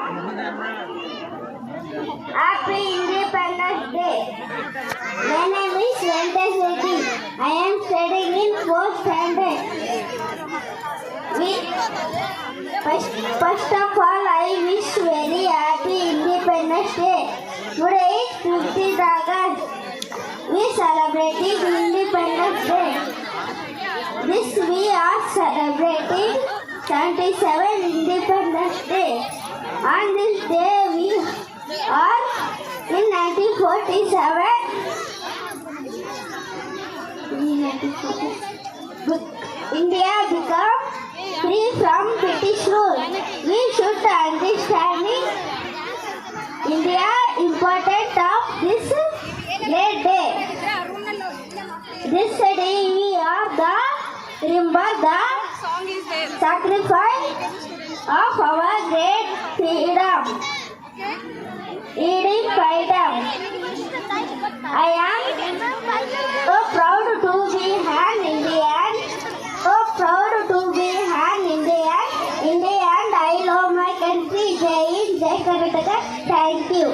Happy Independence Day. My name is Venkatesh Reddy. I am studying in 4th standard. First of all, I wish very happy Independence Day. Today is 15th August. We celebrating Independence Day. This we are celebrating 77 Independence Day. On this day we are in 1947. India became free from British rule. We should understand India important of this great day. This day we are the remember the sacrifice of our great freedom. I am so proud to be an Indian. So proud to be an Indian. I love my country. Jai Hind, Jai Karnataka. Thank you.